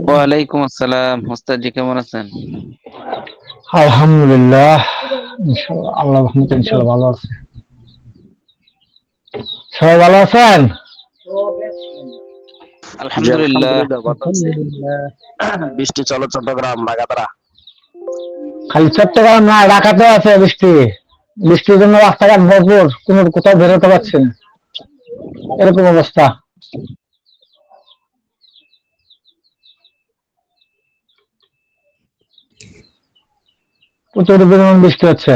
ওয়ালাইকুম আসসালাম। ওস্তাদ জি কেমন আছেন? আলহামদুলিল্লাহ, আল্লাহ রহমতে ইনশাল্লাহ ভালো আছে। সবাই ভালো আছেন? জি আলহামদুলিল্লাহ। আলহামদুলিল্লাহ ভালো আছি। বৃষ্টি চলো চট্টগ্রাম বাগাতারা। খালি চট্টগ্রাম না, ঢাকাতেও আছে বৃষ্টি। বৃষ্টির জন্য রাস্তাঘাট ভরপুর, কোনো কোথাও বেরোতে পারছি না, এরকম অবস্থা। প্রচুর পরিমাণ বৃষ্টি হচ্ছে।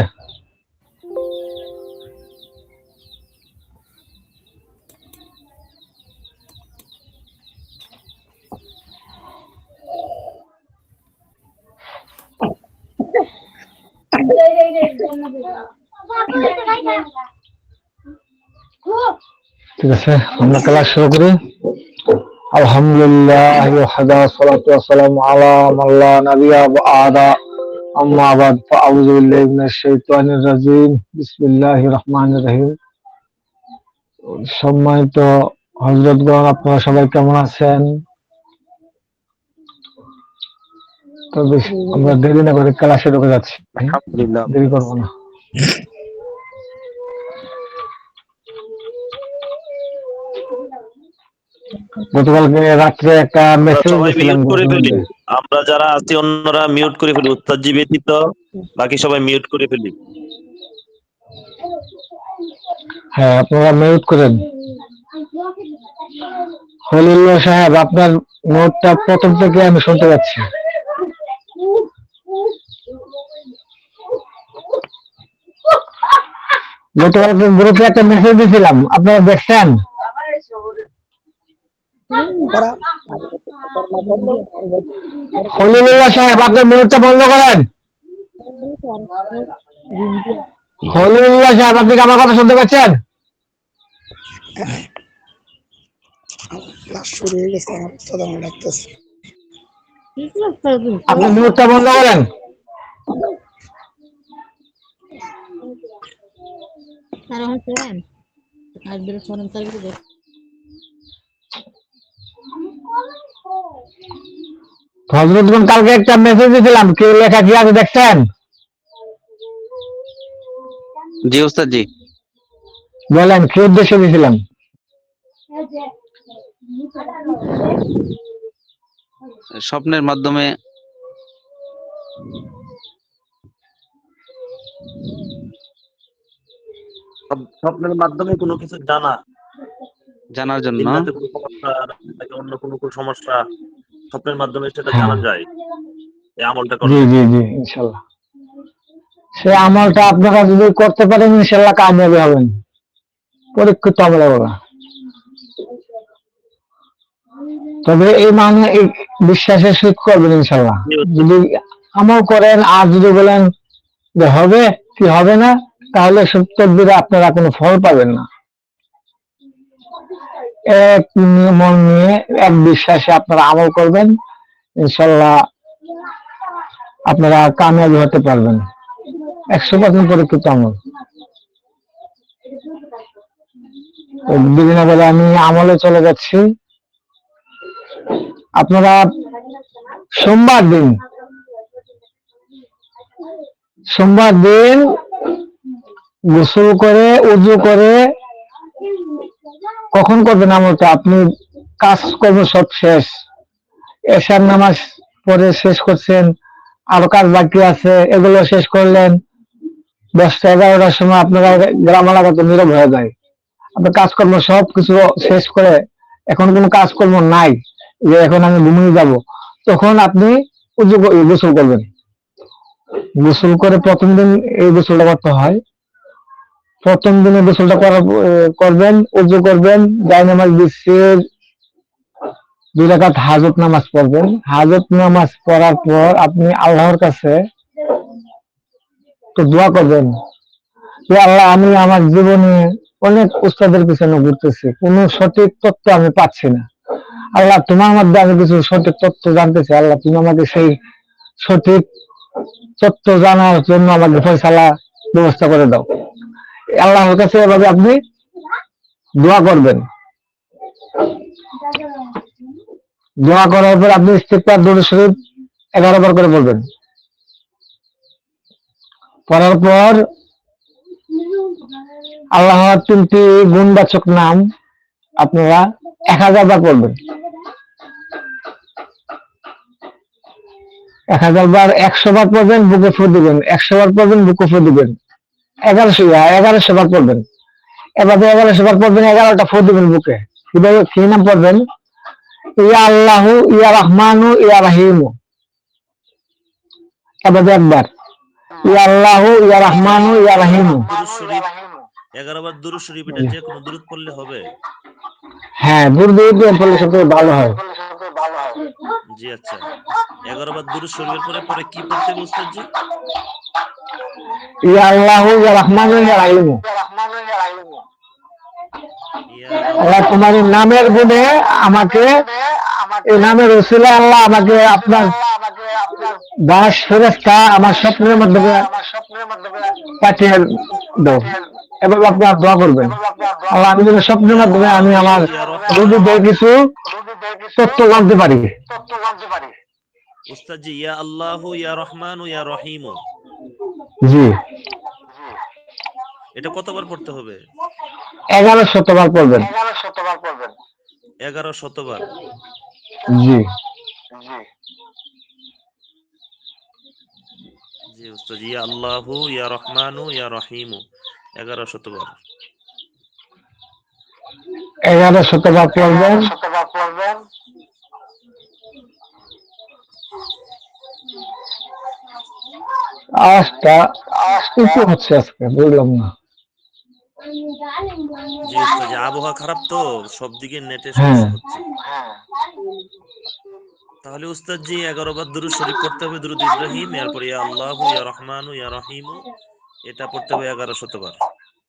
ঠিক আছে, আমরা ক্লাস শুরু করি। আলহামদুলিল্লাহ ওয়াহদা সালাতু ওয়াসসালামু আলা মান লা নাবিয়্যা বা'দা আম্মা বা'দ ফাআউযু বিল্লাহি মিনাশ শাইতানির রাজীম বিসমিল্লাহির রহমানির রহিম। সম্মানিত হযরতগণ, আপনারা সবাই কেমন আছেন? তবে আমরা দেরি না করে ক্লাসে ঢুকে যাচ্ছি, আলহামদুলিল্লাহ দেরি করবো না। গতকালকে রাত্রে একটা আমরা মেসেজ সবাই দিয়েছিলাম মিউট করে গ্রুপের ফেলি। মধ্যে। আমরা যারা আছি অন্যরা মিউট করে ফেলি, উস্তাদজি ব্যতীত বাকি সবাই মিউট করে ফেলি। হ্যাঁ, আপনারা মিউট করেন। খলিলুল্লাহ সাহেব, আপনার নোটটা প্রথম থেকে আমি শুনতে পাচ্ছি। গতকালকে গ্রুপে একটা মেসেজ দিয়েছিলাম, আপনারা দেখছেন? খলিলুল্লাহ সাহেব, আপনার মিউটটা বন্ধ করেন। খলিলুল্লাহ সাহেব, আপনি কি আমার কথা শুনতে পাচ্ছেন? শুরু হয়ে গেছে, আমার তো দাম লাগতেছে। আপনি মিউটটা বন্ধ করেন। হযরতগণ, কালকে একটা মেসেজ দিয়েছিলাম, কি লেখা কি আছে দেখছেন? জি ওস্তাদ জি। বলেন, কি উদ্দেশ্যে দিয়েছিলাম? স্বপ্নের মাধ্যমে স্বপ্নের মাধ্যমে কোনো কিছু জানার জন্য। দিনরাতে কোনো সমস্যা নাকি অন্য কোনো সমস্যা স্বপ্নের মাধ্যমে সেটা হ্যাঁ, জানা যায়। এই আমলটা জি করলে জি জি, ইনশাল্লাহ। সে আমলটা আপনারা যদি করতে পারেন, ইনশাল্লাহ কামিয়াবি হবেন। পরীক্ষিত আমল ওরা। তবে এই মানে এই বিশ্বাসের সহিত করবেন ইনশাল্লাহ। যদি আমল করেন আর যদি বলেন যে হবে কি হবে না, তাহলে সত্যি আপনারা কোনো ফল পাবেন না। এক মন নিয়ে, এক বিশ্বাসে আপনারা আমল করবেন, ইনশাল্লাহ আপনারা কামিয়াবি হতে পারবেন। 100% পরীক্ষিত আমল। বিভিন্ন বলে আমি আমলে চলে যাচ্ছি। আপনারা সোমবার দিন গোসল করে, উযু করে, কখন করবেন আমলটা? আপনি কাজকর্ম সব শেষ, এশার নামাজ পরে শেষ করছেন, আরো কাজ বাকি আছে, এগুলো শেষ করলেন 10টা-11টার সময়। আপনারা গ্রাম এলাকাতে নীরব হয়ে যায়, আপনার কাজকর্ম সব কিছু শেষ করে, এখন কোনো কাজকর্ম নাই, যে এখন আমি ঘুমিয়ে যাব, তখন আপনি গোসল করবেন। গোসল করে প্রথম দিন এই গোসলটা করতে হয়। প্রথম দিনে গোসলটা করবেন, উযু করবেন, জায়নামাজ বিছিয়ে 2 রাকাত হাজত নামাজ পড়বেন। হাজত নামাজ পড়ার পর আপনি আল্লাহর কাছে তো দোয়া করবেন যে আল্লাহ, আমি আমার জীবনে অনেক উস্তাদের পিছনে ঘুরতেছি, কোনো সঠিক তথ্য আমি পাচ্ছি না। আল্লাহ, তোমার মধ্যে আমি কিছু সঠিক তথ্য জানতে চাই। আল্লাহ, তুমি আমাকে সেই সঠিক তথ্য জানার জন্য আমাকে ফয়সালা ব্যবস্থা করে দাও। আল্লাহর কাছে এভাবে আপনি দোয়া করবেন। দোয়া করার পর আপনি ইস্তিগফার দুরূদ শরীফ 11 বার করে বলবেন। পড়ার পর আল্লাহর 3টি গুণবাচক নাম আপনারা 1000 বার পড়বেন। 1000 বার, 100 বার পড়বেন, বুকে ফু দিবেন, 100 বার পড়বেন, বুকে ফু দিবেন, 1100 বার পড়বেন। এভাবে 1100 বার পড়বেন, 11টা ফু দিবেন বুকে। কিভাবে কি নাম পড়বেন? ইয়া আল্লাহু ইয়া রহমানু ইয়া রহিমু। এভাবে একবার ইয়া আল্লাহু ইয়া রহমানু ইয়া রহিমু। দুরূদ শরীফ 11 বার দুরূদ শরীফ, এটা যে কোনো দুরূদ পড়লে হবে? হ্যাঁ, দুরূদ দিয়ে পড়লে সবথেকে ভালো হয়। জি আচ্ছা। 11 বার দুরূদ শরীফের পরে পরে কি পড়তে হবে উস্তাদ জি? ইয়া আল্লাহু ইয়া রহমানু ইয়া রহিমু। ইয়া আল্লাহ তোমার এই নামের গুণে আমাকে, এই নামের ওসিলায় আল্লাহ আমাকে আপনার দাস ফেরেশতা আমার স্বপ্নের মাধ্যমে পাঠিয়ে দাও। এভাবে আপনার দোয়া করবেন। আল্লাহ আমি যেন স্বপ্নের ইয়া মাধ্যমে আমি আল্লাহু আমার ইয়া রহমান। রোগীদের কিছু তথ্য জানতে পারি। উস্তাদ জি, ইয়া আল্লাহু ইয়া রহমান ইয়া রহিম, জি, এটা কতবার পড়তে হবে? 1100 বার পড়বেন। 1100 বার। জি, জি উস্তাদ, ইয়া আল্লাহু ইয়া রহমান ইয়া রহিম 1100 বার। 1100 বার পড়বেন। আজটা কিছু হচ্ছে আজকে বুঝলাম না। জি উস্তাদ জি, আবহাওয়া খারাপ তো, সব দিকে নেটে হ্যাঁ, সমস্যা হচ্ছে। তাহলে উস্তাদ জি 11 বার দুরূদ শরীফ পড়তে হবে, দুরূদ ইব্রাহিম, এরপর ইয়া আল্লাহু ইয়া রহমান ইয়া রহিম, এটা পড়তে হবে 1100 বার।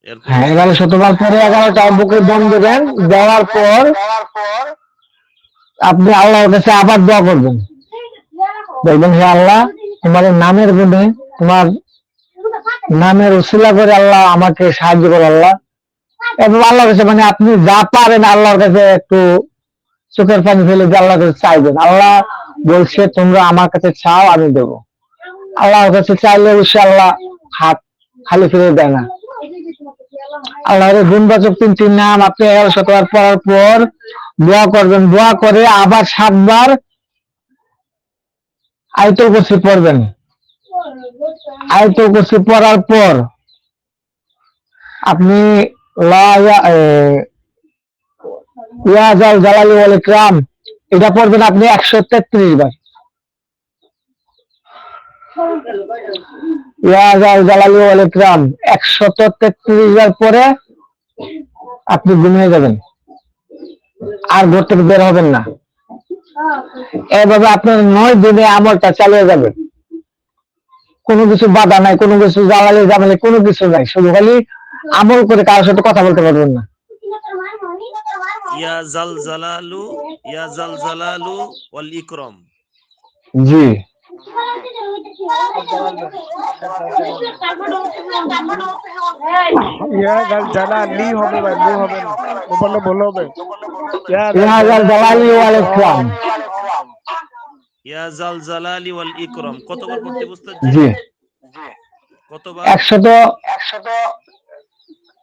এরপরে হ্যাঁ, 1100 বার পরে 11টা বুকে দম দেবেন। দেওয়ার পর আপনি আল্লাহর কাছে আবার দোয়া করবেন। বলবেন, হে আল্লাহ, তোমার এই নামের গুণে, তোমার নামের উসিলা করে আল্লাহ আমাকে সাহায্য করো আল্লাহ। এবং আল্লাহর কাছে মানে আপনি যা পারেন আল্লাহর কাছে একটু চোখের পানি ফেলে দিয়ে আল্লাহর কাছে চাইবেন। আল্লাহ বলছে তোমরা আমার কাছে চাও, আমি দেবো। আল্লাহর কাছে চাইলে অবশ্যই আল্লাহ হাত খালি ফিরে দেয় না। আল্লাহর গুণবাচক 3টি নাম আপনি 1100 বার পড়ার পর দোয়া করবেন। দোয়া করে আবার 7 বার আয়াতুল কুরসি পড়বেন। আয়াতুল কুরসি পড়ার পর আপনি লা ইয়া জাল জালালি ওয়াল ইকরাম এটা পড়বেন আপনি 133 বার। ইয়া জাল জালালি ওয়াল ইকরাম 133 বার পরে আপনি ঘুমিয়ে যাবেন, আর ঘর থেকে বের হবেন না। এভাবে আপনার 9 দিনে আমলটা চালিয়ে যাবেন। কোনো কিছু বাধা নাই, কোনো কিছু জ্বালালি জামালি কোনো কিছু নাই, শুধু খালি আমল করে কারোর সাথে কথা বলতে পারবেন না। ইয়া জাল জালালু, ইয়া জাল জালালু ওয়াল ইকরাম। জি, ইয়া গাল জালা লি হবে ভাই, লু হবে না, ও বললে ভুল হবে। ইয়া গাল ইয়া জাল জালা লি জালালি ওয়াল ইকরাম। ইকরাম। ইয়া জাল জালালি ওয়াল ইকরাম কতবার পড়তে হবে উস্তাদ জি? জি, কতবার?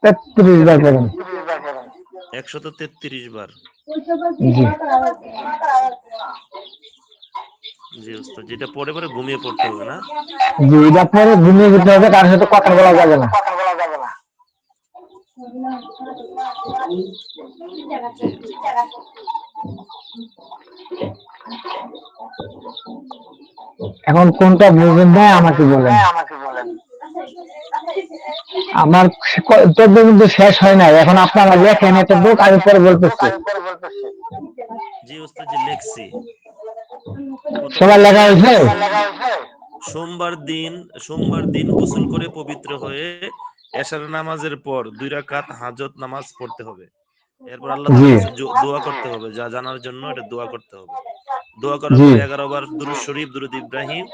133 বার করেন। 133 বার। জি, জি উস্তাদ, যেটা পরে পরে ঘুমিয়ে পড়তে হবে না? জি, এটা পরে ঘুমিয়ে যেতে হবে, কারোর সাথে কথা বলা যাবে না। জি উস্তাদ। এখন কোনটা বুঝবেন না আমাকে বলেন। আমার 14 কিন্তু শেষ হয় নাই, এখন আপনারা লেখেন এটা বুক, আমি পরে বলতেছি। জি উস্তাদ জি, লেখছি। সবার লেখা হয়েছে? সোমবার দিন গোসল করে পবিত্র হয়ে এশার নামাজের পর 2 রাকাত হাজত নামাজ পড়তে হবে। এরপর আল্লাহ জি, তাআলার কাছে দোয়া করতে হবে, যা জানার জন্য এটা দোয়া করতে হবে। দোয়া করার জি, পরে 11 বার দুরূদ শরীফ, দুরূদ ইব্রাহিম,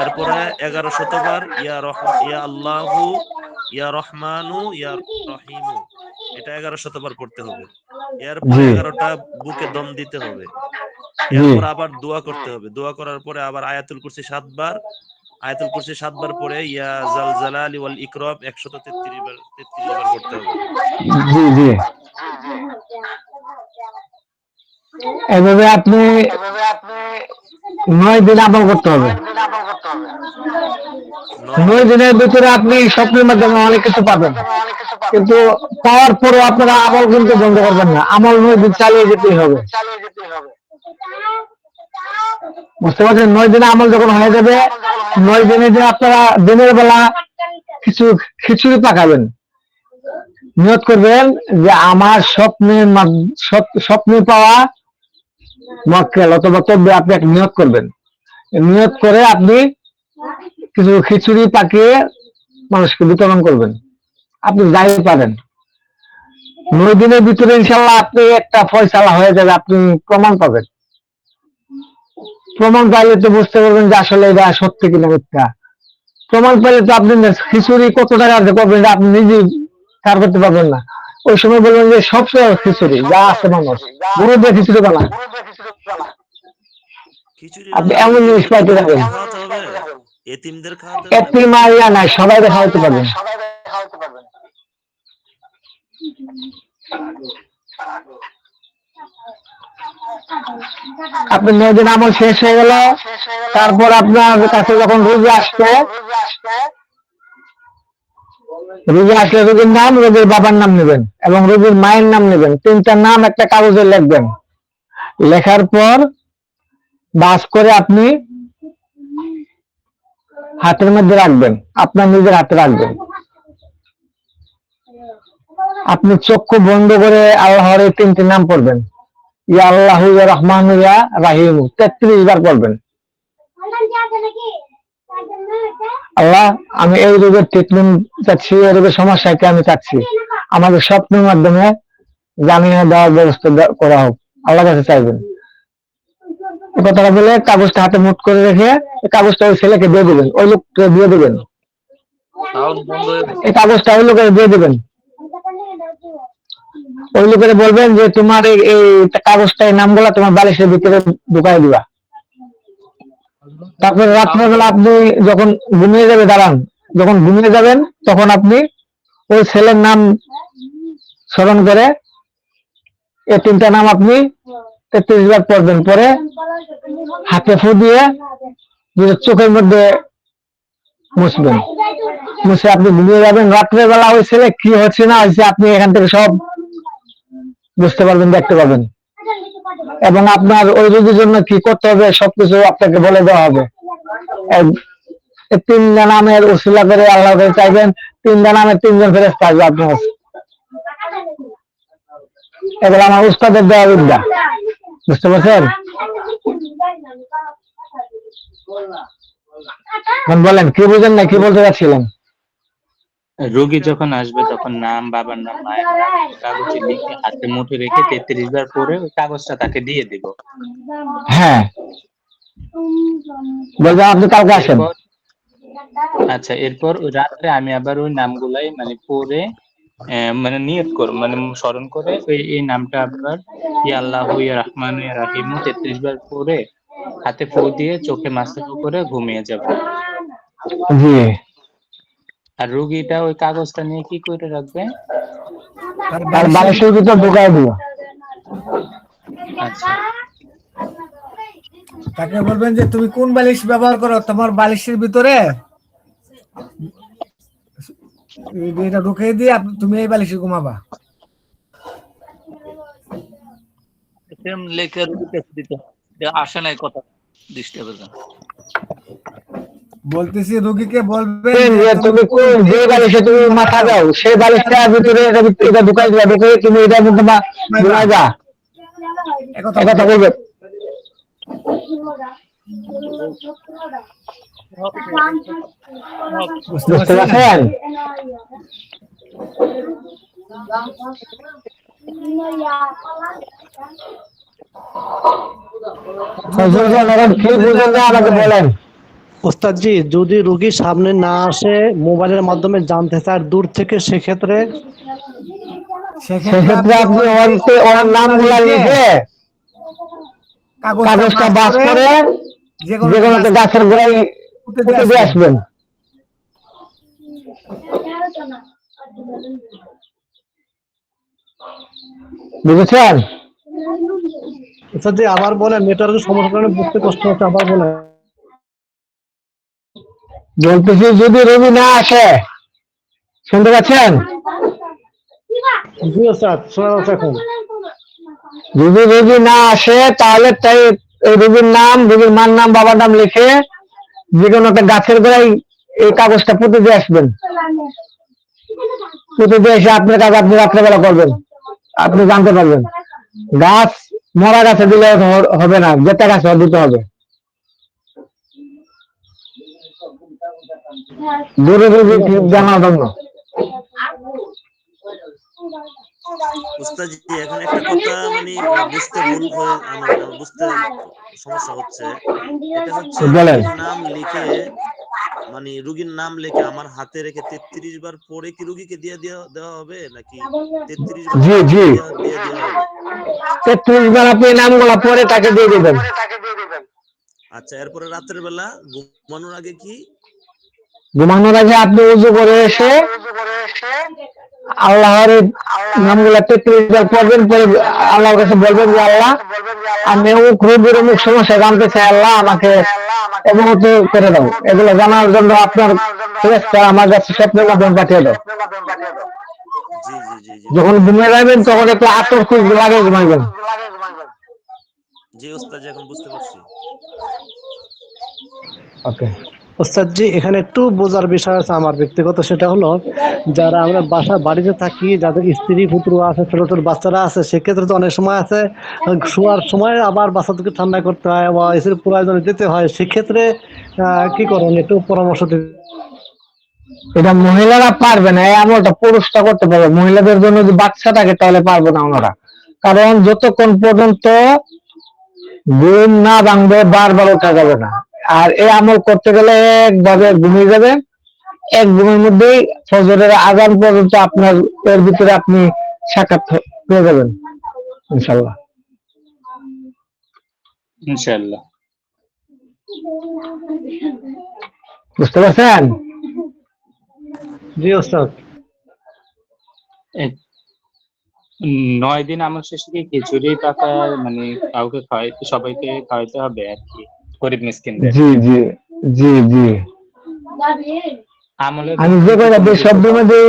এরপরে 1100 বার ইয়া আল্লাহু ইয়া রহমানু ইয়া রহিমু, এটা 1100 বার পড়তে হবে। এরপরে জি 11টা বুকে দম দিতে হবে। জি এরপর আবার দোয়া করতে হবে। দোয়া করার পরে আবার আয়াতুল কুরসি 7 বার, আয়াতুল কুরসি 7 বার পরে ইয়া জাল জালালি ওয়াল ইকরাম 133 বার 33 বার পড়তে হবে। জি জি এভাবে আপনি 9 দিন আমল করতে হবে। 9 9 দিন। দিনের ভিতরে আপনি স্বপ্নের মাধ্যমে অনেক কিছু পাবেন, কিন্তু পাওয়ার পরও আপনারা আমল কিন্তু বন্ধ করবেন না, আমল 9 দিন চালিয়ে যেতেই হবে। বুঝতে পারছেন? 9 দিনে আমল যখন হয়ে যাবে, 9 দিনে যে আপনারা দিনের বেলা কিছু খিচুড়ি পাকাবেন, নিয়ত করবেন যে আমার স্বপ্নে পাওয়া মক্কেল অথবা তবে আপনি একটা নিয়ত করবেন। নিয়ত করে আপনি কিছু খিচুড়ি পাকিয়ে মানুষকে বিতরণ করবেন। আপনি যাই পারেন, 9 দিনের ভিতরে ইনশাল্লাহ আপনি একটা ফয়সালা হয়ে যাবে, আপনি প্রমাণ পাবেন। প্রমাণ পাইলে তো বুঝতে পারবেন যে আসলে এটা সত্যি কিনা মিথ্যা। প্রমাণ পাইলে তো আপনি খিচুড়ি কত টাকা করবেন আপনি নিজেই কার করতে পারবেন না। ওই সময় বলবেন যে সবসময় খিচুড়ি যা আছে মানুষ গুরু দিয়ে খিচুড়ি বানা, খিচুড়ি আপনি বানালে এমন কি জিনিস পাইতে যাবেন। এতিমদেরকে খাওয়াতে হবে? এতিমদের খাওয়াতে হবে নাকি? এতিম আইয়া নাই, সবাই খাওয়াতে পারবেন। আপনি 9 দিন আমল শেষ হয়ে গেল, তারপর আপনার কাছে যখন রোগী আসবে, রোগী আসলে রোগীর নাম, রোগীর বাবার নাম নেবেন এবং রোগীর মায়ের নাম নেবেন। 3টা নাম একটা কাগজে লিখবেন। লেখার পর বাস করে আপনি হাতের মধ্যে রাখবেন, আপনার নিজের হাতে রাখবেন। আপনি চক্ষু বন্ধ করে আল্লাহর এই 3টি নাম পড়বেন, ইয়া আল্লাহ ইয়া রহমান ইয়া রাহিম, 33 বার পড়বেন। আল্লাহ, আমি এই রোগের ট্রিটমেন্ট চাচ্ছি, এই রোগের সমস্যাকে আমি চাচ্ছি, আমাদের স্বপ্নের মাধ্যমে জানিয়ে দেওয়ার ব্যবস্থা করা হোক, আল্লাহ কাছে চাইবেন। এই কথাটা বলে কাগজটা হাতে মুঠ করে রেখে কাগজটা ওই ছেলেকে দিয়ে দেবেন, ওই লোককে দিয়ে দেবেন। এই কাগজটা ওই লোকের দিয়ে দেবেন। ওই লোকের বলবেন যে তোমার এই কাগজটা, এই নামগুলা তোমার বালিশের ভিতরে ঢুকাই দিবা। তারপরে রাত্রেবেলা আপনি যখন ঘুমিয়ে যাবে, দাঁড়ান, যখন ঘুমিয়ে যাবেন তখন আপনি ওই ছেলের নাম স্মরণ করে এই 3টা নাম আপনি 33 বার পড়বেন। পরে হাতে ফু দিয়ে চোখের মধ্যে মুছবেন, মুছে আপনি ঘুমিয়ে যাবেন। রাত্রেবেলা ওই ছেলে কি হচ্ছে না হচ্ছে আপনি এখান থেকে সব বুঝতে পারবেন, দেখতে পাবেন, এবং আপনার ওই রোগীর জন্য কি করতে হবে সবকিছু আপনাকে বলে দেওয়া হবে। 3টা নামের উসিলা করে আল্লাহ চাইবেন, 3টা নামের 3জন ফেরেশতা আসবে আপনার কাছে। এগুলো আমার উস্তাদের দেওয়া বিদ্যা, বুঝতে পারছেন? বলেন কি বুঝেন না, কি বলতে চাচ্ছিলেন? রোগী যখন আসবে তখন নাম, বাবার নাম, মায়ের নাম কাগজে লিখে হাতে মুঠে রেখে 33 বার পরে ওই কাগজটা তাকে দিয়ে দিব। হ্যাঁ, বলবেন আপনি কালকে আসেন। আচ্ছা, এরপর ওই রাত্রে আমি আবার ওই নামগুলাই মানে পড়ে মানে নিয়ত করব, মানে স্মরণ করে এই নামটা আবার ইয়া আল্লাহু ইয়া রহমানু ইয়া রাহিম 33 বার পড়ে হাতে ফু দিয়ে চোখে মাসা করে ঘুমিয়ে যাব। জি, আর রোগীটা ওই কাগজটা নিয়ে কি করে রাখবে? তার বালিশের ভিতর ঢুকাই দিব। আচ্ছা, তাকে বলবেন যে তুমি কোন বালিশ ব্যবহার করো, তোমার বালিশের ভিতরে এটা ঢুকিয়ে দিয়ে তুমি এই বালিশে ঘুমাবা। লেখে দিতে আসে নাই কথা ডিস্টার্বের জন্য। বলতেছি রোগীকে বলবেন যে তুমি যে বালিশে তুমি মাথা দাও সেই বালিশটার ভিতরে এটা ঢুকাই দিবা, ঢুকিয়ে তুমি এটার মধ্যে ঘুমাইবা। একথা কথা বলবে, বুঝতে পারছেন? কি বুঝেন না আমাকে বলেন। ওস্তাদজি, যদি রোগী সামনে না আসে, মোবাইলের মাধ্যমে জানতে চায় দূর থেকে, সেক্ষেত্রে সেক্ষেত্রে আপনি ওর নামগুলা লিখে কাগজটা বাস করে যে কোনো একটা গাছের গোড়ায় পুঁতে দিয়ে আসবেন। বুঝেছেন? ওস্তাদ জি আবার বলেন, নেটওয়ার্কের সমস্যার কারণে বুঝতে কষ্ট হচ্ছে, আবার বলেন। বলতেছি যদি রবি না আসে, শুনতে পাচ্ছেন? জি ওস্তাদ, শোনা যাচ্ছে এখন। যদি রবি না আসে তাহলে তাই এই রবির নাম, রবির মার নাম, বাবার নাম লিখে যে কোনো একটা গাছের গোড়ায় এই কাগজটা পুঁতে দিয়ে আসবেন। পুঁতে দিয়ে এসে আপনার কাজ আপনি রাত্রেবেলা করবেন, আপনি জানতে পারবেন। গাছ মরা গাছে দিলে হবে না, যেটা গাছে দিতে হবে। দূরে দূরে জানার জন্য। উস্তাদ জি এখন একটা কথা মানে বুঝতে ভুল হয়ে আমার বুঝতে সমস্যা হচ্ছে। এটা হচ্ছে বলেন। রোগীর নাম লিখে মানে রোগীর নাম লিখে আমার হাতে রেখে 33 বার পরে কি রোগীকে দিয়ে দেওয়া হবে নাকি 33 বার জি পরে জি, দিয়ে দেওয়া হবে? 33 বার আপনি নামগুলা পরে তাকে দিয়ে দিবেন। আচ্ছা, এরপরে রাতের বেলা ঘুমানোর আগে কি? ঘুমানোর আগে আপনি উজু করে এসে আল্লাহর নামগুলা 33 বার পড়বেন, পরে আল্লাহর কাছে বলবেন যে আল্লাহ আমি অমুক রোগের অমুক সমস্যা জানতে চাই, আল্লাহ আমাকে অবগত করে দাও। এগুলো জানার জন্য আপনার ফেরেশতা আমার কাছে স্বপ্নের মাধ্যমে পাঠিয়ে দাও। জি জি জি জি যখন ঘুমিয়ে যাবেন তখন একটু আতর খুব লাগে ঘুমাইবেন। জি উস্তাদ জি এখন বুঝতে পারছি। ওকে। ওস্তাদ জি এখানে একটু বোঝার বিষয় আছে আমার ব্যক্তিগত, সেটা হলো যারা আমরা বাড়িতে থাকি, যাদের স্ত্রী পুত্র আছে, ছোট ছোট বাচ্চারা আছে, সেক্ষেত্রে তো অনেক সময় আছে শোয়ার সময় আবার বাচ্চাদেরকে ঠান্ডা করতে হয় বা এসির প্রয়োজনে দিতে হয়, সেক্ষেত্রে কি করেন একটু পরামর্শ দিন। এটা মহিলারা পারবে না, এই আমলটা পুরুষটা করতে পারবে। মহিলাদের জন্য যদি বাচ্চা থাকে তাহলে পারবে না ওনারা, কারণ যতক্ষণ পর্যন্ত ঘুম না ভাঙবে বারবার ওঠা যাবে না। আর এই আমল করতে গেলে একভাবে ঘুমিয়ে যাবে, এক ঘুমের মধ্যেই ফজরের আজান পর্যন্ত আপনার এর ভিতরে আপনি সাক্ষাৎ পেয়ে যাবেন ইনশাল্লাহ। ইনশাআল্লাহ। বুঝতে পারছেন? জি ওস্তাদ। 9 দিন আমল শেষে কি খিচুড়ি পাকা মানে কাউকে খাওয়াইতে, সবাইকে খাওয়াইতে হবে আর কি, গরিব মিসকিনদের? জি জি জি জি। আমলের আমি মধ্যে যে কি কয়টা কোনো দিই কিছু সবদের মধ্যে,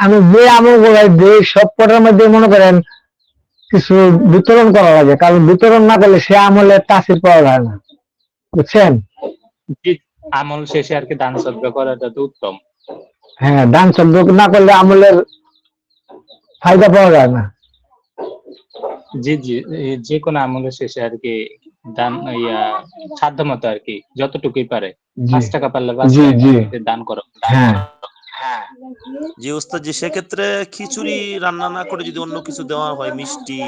আমি যে আমল গুলাই দিই সব কটার মধ্যে মনে করেন কিছু বিতরণ করা লাগে, কারণ বিতরণ না করলে সে আমলের তাসির পাওয়া যায় না। বুঝছেন? আমল শেষে আর কি দান সদকা করাটা তো উত্তম। হ্যাঁ, দান শব্দ না করলে আমলের ফায়দা পাওয়া যায় না। জি জি, যে কোনো আমলের শেষে আর কি দান সাধ্য মতো আর কি যতটুকুই পারে, 5 টাকা পারলে 5 জি জি, টাকা দান করো। হ্যাঁ। জি উস্তাদ জি, সেক্ষেত্রে খিচুড়ি রান্না না করে যদি অন্য কিছু দেওয়া হয়, মিষ্টি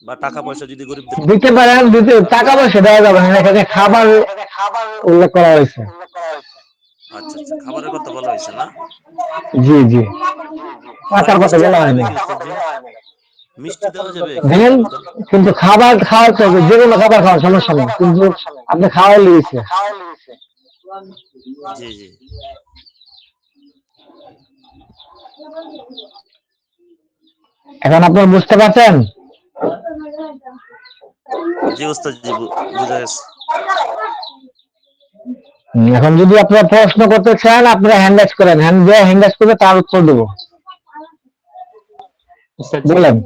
বা টাকা পয়সা যদি গরিবদের দিতে পারেন, দিতে টাকা পয়সা দেওয়া যাবে না, এখানে খাবার উল্লেখ করা হয়েছে। আচ্ছা আচ্ছা, খাবারের কথা বলা হয়েছে না? জি জি, তাহলে টাকার কথা মিষ্টি বলা দেওয়া যাবে হয়নি। কি উস্তাদ জি? মিষ্টি দেওয়া যাবে দেন, খিচুড়ির মধ্যে? কিন্তু খাবার খাওয়াতে হবে, যে কোনো খাবার খাওয়ার সমস্যা নেই, কিন্তু আপনি খাওয়াই লিখেছে। জি জি এখন আপনার বুঝতে পারছেন? জি উস্তাদ জি, বুঝা গেছে। এখন যদি আপনারা প্রশ্ন করতে চান আপনারা হ্যান্ড রাইজ করেন, হ্যান্ড দিয়ে হ্যান্ড রাইজ করবে, তার উত্তর দেবো। উস্তাদ জি, বলেন।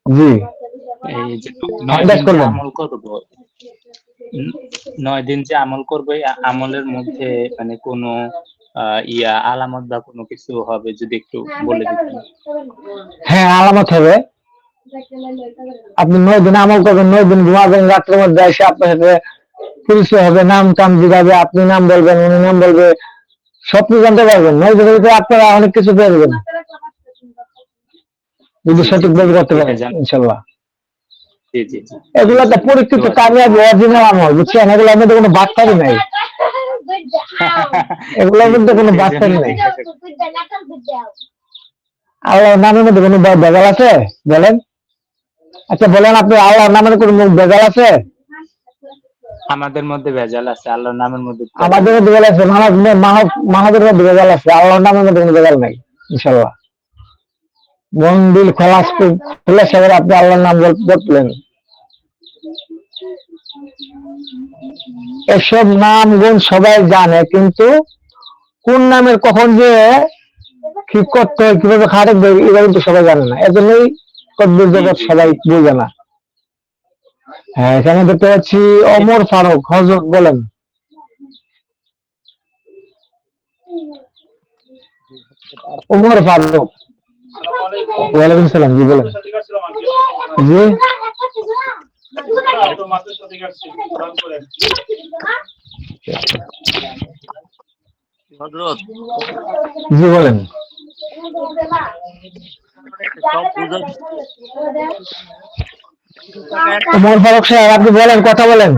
জি, এই যে 9 হ্যান্ড রাইজ দিন যে করবেন। আমল করব, 9 দিন যে আমল করবো, এই আমলের মধ্যে মানে কোনো আলামত বা কোনো কিছু হবে যদি একটু বলে দিতেন। হ্যাঁ, আলামত হবে। আপনি 9 দিন আমল করবেন, 9 দিন ঘুমাবেন, রাত্রের মধ্যে এসে আপনার সাথে পরিচয় হবে, নাম টাম জিগাবে, আপনি নাম বলবেন, উনি নাম বলবে, সবকিছু জানতে পারবেন। 9 দিনের ভিতরে আপনারা অনেক কিছু পেয়ে যাবেন যদি জি জি সঠিক জি, ভাবে করতে এটা পারেন ইনশাল্লাহ। জি জি জি, এগুলো একটা ইনশাআল্লাহ পরীক্ষিত দোয়া কামিয়াবি অরিজিনাল আমল, বুঝছেন? এগুলোর মধ্যে কোনো বাটপারি নাই, এগুলোর মধ্যে কোনো এই জন্য বাটপারি নাই। জিজ্ঞাসা আল্লাহর নামের মধ্যে কোনো ভেজাল আছে বলেন? আচ্ছা বলেন, আপনি আল্লাহর নামের কোনো ভেজাল আছে? আমাদের মধ্যে ভেজাল আছে, আল্লাহর নামের মধ্যে আমাদের মধ্যে ভেজাল আছে, মানবের মধ্যে ভেজাল আছে, আল্লাহর নামের মধ্যে কোনো ভেজাল নাই ইনশাল্লাহ। মন দিল খোলাস খুলে সেবার আপনি আল্লাহর নাম বললেন। এসব নাম গুণ সবাই জানে, কিন্তু কোন নামের কখন যে কি করতে হয়, কিভাবে খারাপ দেয়, এটা কিন্তু সবাই জানে না। এজন্যই কদ্দুর জগৎ সবাই বুঝে না। হ্যাঁ, এখানে দেখতে পাচ্ছি ওমর ফারুক হযরত, বলেন। ওমর ফারুক, ওয়ালাইকুম সালাম, জি বলেন। জি হযরত জি বলেন। সব বুঝা ওমর ফারুক সাহেব, আপনি বলেন, কথা বলেন।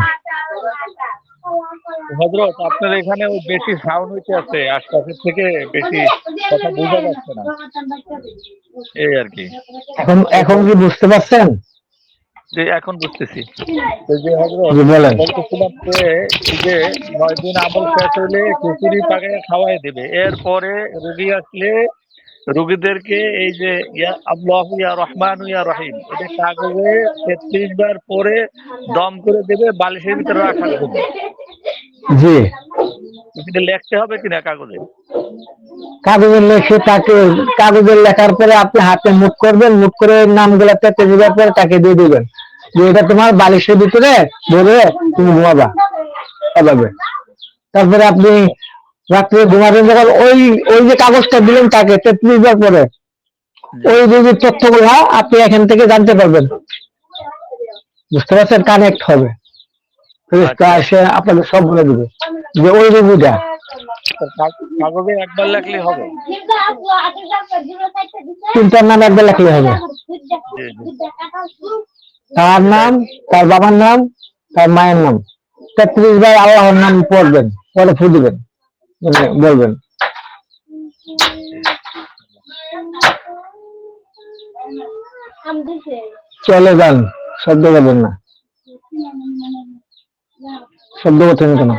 হযরত আপনার এখানে ওই বেশি সাউন্ড হইতে আছে, আশপাশের থেকে বেশি কথা বোঝা যাচ্ছে না, এই আর কি। এখন এখন কি বুঝতে পারছেন? যে এখন বুঝতেছি। এই যে হযরত জি বলেন। বলতেছিলাম যে এই যে ৯ দিন আমল শেষ হইলে খিচুড়ি পাকায় খাওয়াই দেবে, এরপরে রোগী আসলে রোগীদেরকে এই যে ইয়া আল্লাহু ইয়া রহমানু ইয়া রহিম এটা কাগজে ৩৩ বার পরে দম করে দেবে, বালিশের ভিতরে রাখার জন্য। জি, এটা লিখতে হবে কিনা কাগজে? কাগজের লেখে তাকে, কাগজের লেখার পরে আপনি হাতে মুখ করবেন, মুখ করে নামগুলা পেতে দেওয়ার পরে তাকে দিয়ে দিবেন যে এটা তোমার বালিশের ভিতরে ধরে তুমি ঘুমাবা এভাবে। তারপরে আপনি রাত্রে ঘুমাবেন যখন, ওই ওই যে কাগজটা দিলেন তাকে ৩৩ বার পরে, ওই যে তথ্যগুলা আপনি এখান থেকে জানতে পারবেন। বুঝতে পারছেন? কানেক্ট হবে, ফেরেশতা এসে আপনাদের সব বলে দিবে যে ওই রোগীটা। কাগজে একবার লেখলে হবে? তিনটার নাম একবার লেখলে হবে। তার নাম, তার বাবার নাম, তার মায়ের নাম, ৩৩ বার আল্লাহর নাম পড়বেন, পরে ফু দিবেন, মানে বলবেন। চলে যান, শব্দ করবেন না, শব্দ করছেন কেন?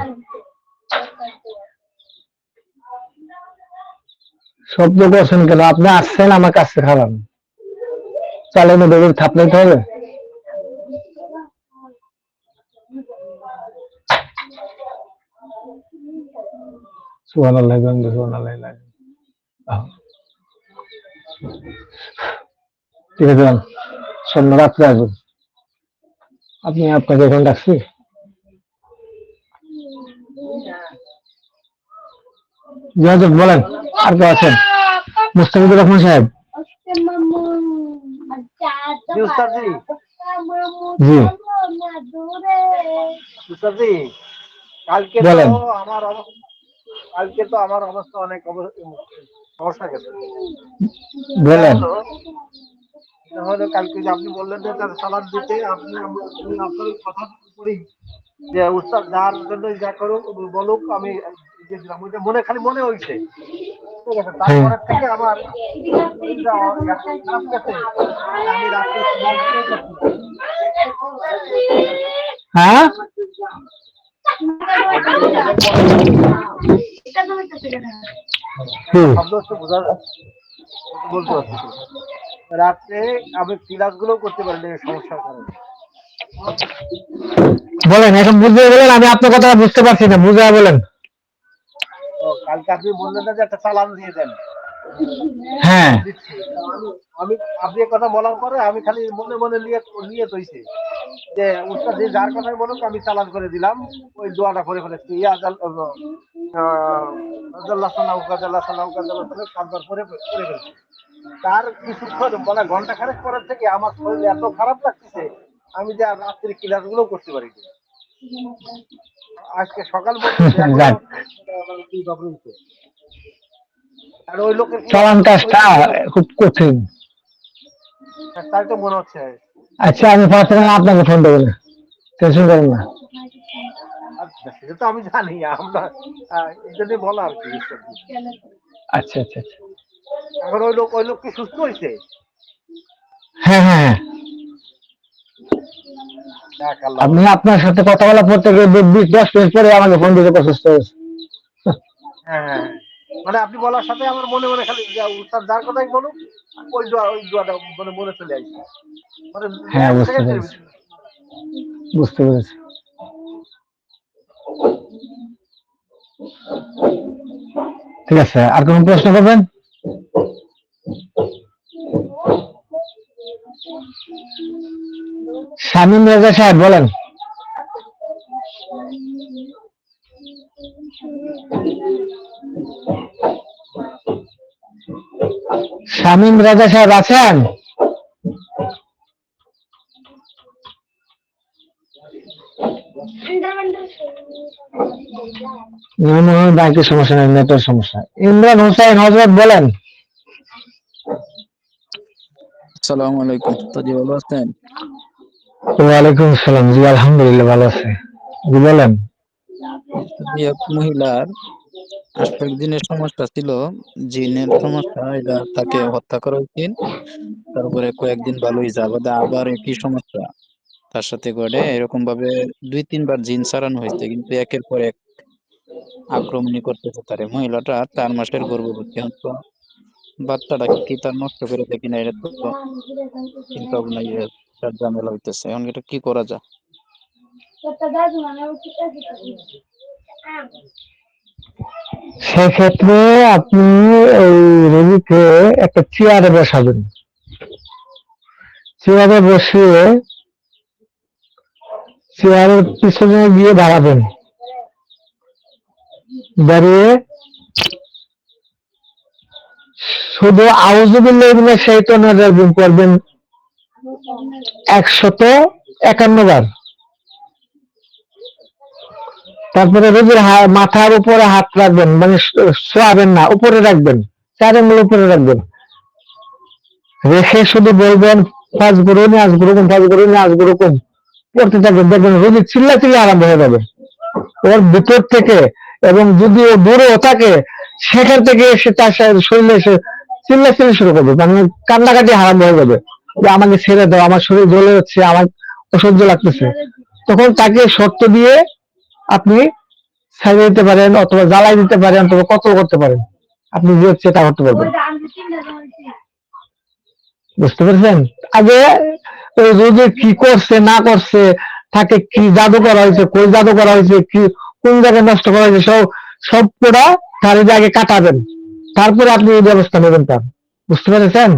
শব্দ করছেন কেন? আপনি আসছেন আমার কাছে খারাপ, চালানো বেগুন থাপলাইতে হবে। সুবহানাল্লাহ, সুবহানাল্লাহ। ঠিক আছে, সন্ধ্যা রাত্রে আসবেন। আপনি আপনাকে এখন ডাকছি। বলেন, আর কেউ আছেন? মুস্তাফিজুর রহমান সাহেব। জি কালকে বলেন। তো আমার অবস্থা অনেক সমস্যা গেছে। বলেন। হলো কালকে যে আপনি বললেন যে তার সালাদ দিতে, আপনি আপনার কথা করি যে উস্তাদ যার জন্য যা করুক বলুক, আমি দিয়েছিলাম, ওইটা মনে খালি মনে হয়েছে। ঠিক আছে, তারপরে থেকে আমার শরীরটা এত খারাপ গেছে, আমি রাত্রে ঘুমাতেও পারছি না। হ্যাঁ, শব্দ হচ্ছে বোঝা বলতে পারছি না। রাত্রে আমি ক্লাস গুলো করতে পারি না, সমস্যার কারণে। বলেন, এখন বুঝে বলেন, আমি আপনার কথা বুঝতে পারছি না, বুঝে বলেন। কালকে আপনি বললেন না যে একটা চালান দিয়ে দেন। হ্যাঁ, দিচ্ছি। আমি আপনি কথা বলার পরে আমি খালি মনে মনে নিয়ে তৈছি যে উস্তাদ যে যার কথাই বলুক আমি চালান করে দিলাম, ওই দোয়াটা করে ফেলেছি। তার কিছুক্ষণ মানে ঘন্টা খানেক পরের থেকে আমার শরীর এত খারাপ লাগতেছে, আমি যে আর রাত্রির ক্লাস গুলো করতে পারি। আজকে সকাল আর ওই লোকের চালান কাজটা খুব কঠিন। তাই তো মনে হচ্ছে। আচ্ছা, আমি পার্সোনাল আপনাকে ফোন দেবো না, টেনশন করেন না। আচ্ছা, সেটা তো আমি জানি, আমরা এই জন্যই বলা আর কি। আচ্ছা আচ্ছা আচ্ছা, এখন ওই লোক কি সুস্থ হয়েছে? হ্যাঁ হ্যাঁ হ্যাঁ। যাক আল্লাহ আপনি ভালো। আপনার সাথে কথা বলা পর থেকে 10 মিনিট পরে আমাকে ফোন দিতে প্রশস্ত হয়েছে। হ্যাঁ হ্যাঁ হ্যাঁ। মানে আপনি বলার সাথে আমার মনে মনে খালি উস্তাদ যার কথাই বলুক ওই দোয়াটা মানে মনে চলে আসছে। মানে হ্যাঁ, এক বুঝতে সেকেন্ডের পেরেছি, ভিতরে। বুঝতে পেরেছি। ঠিক আছে, আর কোন প্রশ্ন করবেন? শামীম রেজা সাহেব বলেন। শামীম রেজা সাহেব আছেন? বাকি সমস্যা নেই, নেটের সমস্যা। ইমরান হোসেন হযরত বলেন। আসসালামু আলাইকুম, তো জি ভালো আছেন? ওয়ালাইকুম আসসালাম, জি আলহামদুলিল্লাহ ভালো আছে। জি বলেন। জি, এক মহিলার 8 দিনের সমস্যা ছিল, জিনের সমস্যা, এটা তাকে হত্যা করা উচিত। তারপরে কয়েকদিন ভালোই যাবে, আবার একই সমস্যা তার সাথে ঘটে। এরকম ভাবে 2-3 বার জিন সারানো হয়েছে, কিন্তু একের পর এক আক্রমণই করতেছে তারে। মহিলাটা 4 মাসের গর্ভবতী, অন্ত বাচ্চাটা কি তার নষ্ট করে দেখি না, এটা তো চিন্তা ভাবনা তার ঝামেলা হইতেছে। এখন এটা কি করা যায়? সেক্ষেত্রে আপনি ওই রোগীকে একটা চেয়ারে বসাবেন। চেয়ারে বসিয়ে চেয়ারের পিছনে গিয়ে দাঁড়াবেন, দাঁড়িয়ে শুধু আউযুবিল্লাহি মিনাশ শাইতানির রাজিম করবেন 151 বার। তারপরে রোগীর মাথার উপরে হাত রাখবেন, মানে শোয়াবেন না, উপরে রাখবেন, 4 আঙ্গুল উপরে রাখবেন। রেখে শুধু বলবেন ফাজগুরুনি আজগুরুকুম ফাজগুরুনি আজগুরুকুম পড়তে থাকবেন। দেখবেন রোগী চিল্লা আরম্ভ হয়ে যাবে ওর ভিতর থেকে। এবং যদি ও দূরেও থাকে সেখান থেকে এসে তার শরীরে এসে চিল্লাচিল্লি শুরু করবে, মানে কান্নাকাটি আরম্ভ হয়ে যাবে যে আমাকে ছেড়ে দাও, আমার শরীর জ্বলে যাচ্ছে, আমার অসহ্য লাগতেছে। তখন তাকে শর্ত দিয়ে আপনি ছাড়িয়ে দিতে পারেন, অথবা জ্বালাই দিতে পারেন, অথবা কতল করতে পারেন। আপনি যে হচ্ছে তা করতে পারবেন। বুঝতে পেরেছেন? আগে ওই রোগী কি করছে না করছে, তাকে কি জাদু করা হয়েছে, কই জাদু করা হয়েছে, কি কোন জায়গায় নষ্ট করা হয়েছে, সব পুরা তার আগে কাটাবেন। তারপরে আপনি এই ব্যবস্থা নেবেন তার। বুঝতে পেরেছেন?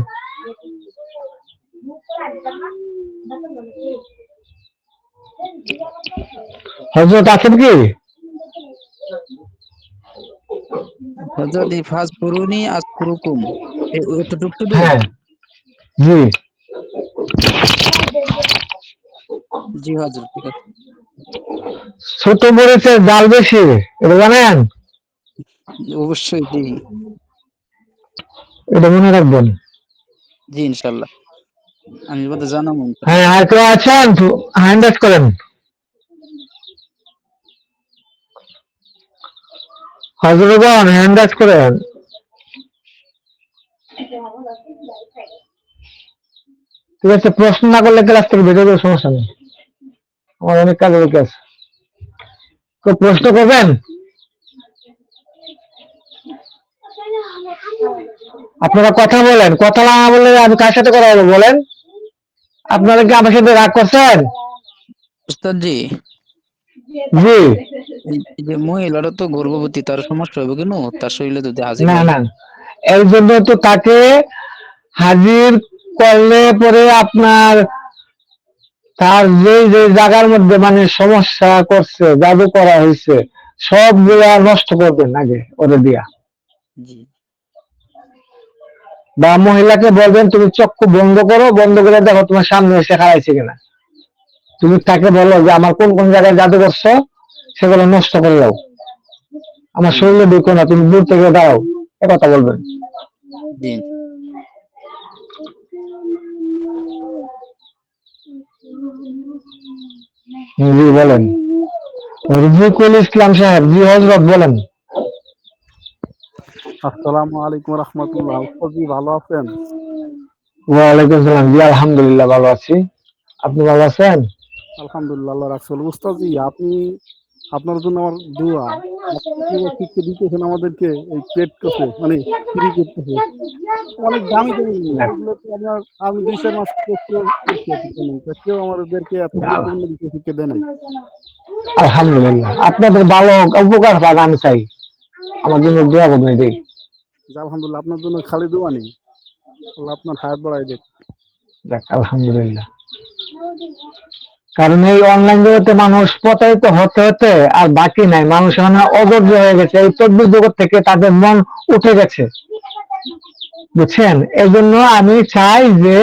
হযরত আছেন কি? হযরত ফাজকুরুনি আযকুরুকুম, এতটুক শুধু? হ্যাঁ, জি। জি হযরত, ঠিক আছে। ছোট মরিচের ডাল বেশি, এটা জানেন? অবশ্যই, জি এটা মনে রাখবেন। জি, ইনশাল্লাহ আমি বলতে জানাবো হ্যাঁ, ইনশাল্লাহ। আর কেউ আছেন? হ্যান্ড রাইজ করেন। হযরতগণ হ্যান্ড রাইজ করেন। ঠিক আছে, প্রশ্ন না করলে ক্লাস থেকে বেরোবে, সমস্যা নেই, আমার অনেক কাজে লোক আছে। তো প্রশ্ন করবেন? আপনারা কথা বলেন, কথা না বললে আমি কার সাথে কথা বলবো বলেন? আপনারা কি আমার সাথে রাগ করছেন? উস্তাদ জি, জি। এই যে মহিলাটা তো গর্ভবতী, তার সমস্যা হবে কেন? তার শরীরে যদি হাজির না হয়? না, এই জন্য তো তাকে হাজির করলে পরে আপনার তার যে জায়গার মধ্যে মানে সমস্যা করছে, জাদু করা হয়েছে, সবগুলা নষ্ট করবেন আগে ওরে দিয়া। জি বা মহিলাকে বলবেন তুমি চক্ষু বন্ধ করো, বন্ধ করে দেখো তোমার সামনে এসে খাড়াইছে কিনা। তুমি তাকে বলো যে আমার কোন কোন জায়গায় জাদু করছো সেগুলো নষ্ট করে দাও, আমার জি শরীরে ঢুকো না, তুমি দূর থেকে দাঁড়াও, এ কথা বলবেন। জি জি বলেন। রফিকুল ইসলাম সাহেব, জি হযরত বলেন। আসসালামু আলাইকুম রহমতুল্লাহ। উস্তাদি ভালো আছেন? ওয়ালাইকুম সালাম। জি আলহামদুলিল্লাহ ভালো আছি। আপনি ভালো আছেন? আলহামদুলিল্লাহ, আল্লাহ রাখছে। উস্তাদি আপনি, আপনার জন্য আমার দোয়া। আপনি যে ওষুধকে দিতেছেন আমাদেরকে, এই পেট কষে মানে ফ্রি করতেছে, অনেক দামি দামি জিনিস। এগুলো তো আমি 2-4 মাস কোর্স করছি আর কি training। তা কেউ আমাদেরকে এত গুরুত্বপূর্ণ বিষয় শিক্ষা দেয় নাই। আলহামদুলিল্লাহ, আপনাদের ভালো উপকার পান আমি চাই, আমার জন্য দোয়া করবেন এটাই। যে আলহামদুলিল্লাহ, আপনার জন্য খালি দোয়া নেই, আল্লাহ আপনার হায়াত বাড়াই দেখ। যাক, আলহামদুলিল্লাহ। কারণ এই অনলাইন জগতে মানুষ প্রতারিত হতে হতে আর বাকি নাই, মানুষ মানে অধৈর্য হয়ে গেছে। এই তদ্বির জগৎ থেকে তাদের মন উঠে গেছে, বুঝছেন? এই জন্য আমি চাই যে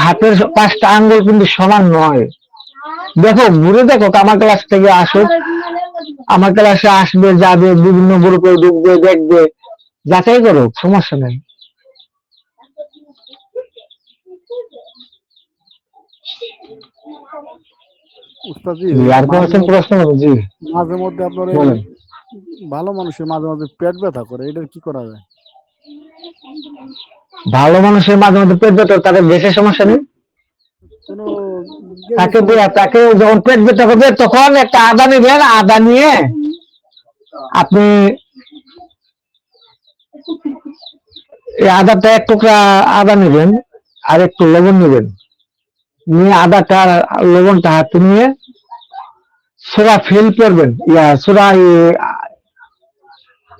হাতের 5টা আঙ্গুল কিন্তু সমান নয়। দেখো, ঘুরে দেখো, আমার ক্লাস থেকে আসুক, আমার ক্লাসে আসবে, যাবে, বিভিন্ন গ্রুপে ঢুকবে, দেখবে, যাচাই করো, সমস্যা নেই। উস্তাদি জি, আর কোন প্রশ্ন হবে? জি মাঝে মধ্যে আপনার এই বলেন। ভালো মানুষের মাঝে মাঝে পেট ব্যথা করে, এটা কি করা যায়? ভালো মানুষের মাঝে মধ্যে পেট ব্যথা, তাদের গ্যাসের সমস্যা নেই, কোনো তাকে যখন পেট ব্যথা করবে তখন একটা আদা নেবেন, আদা নিয়ে আপনি এই আদাটা, 1 টুকরা আদা নেবেন, আর একটু লবণ নেবেন, নিয়ে আদাটা লবণটা হাতে নিয়ে সুরা ফিল করবেন, সুরা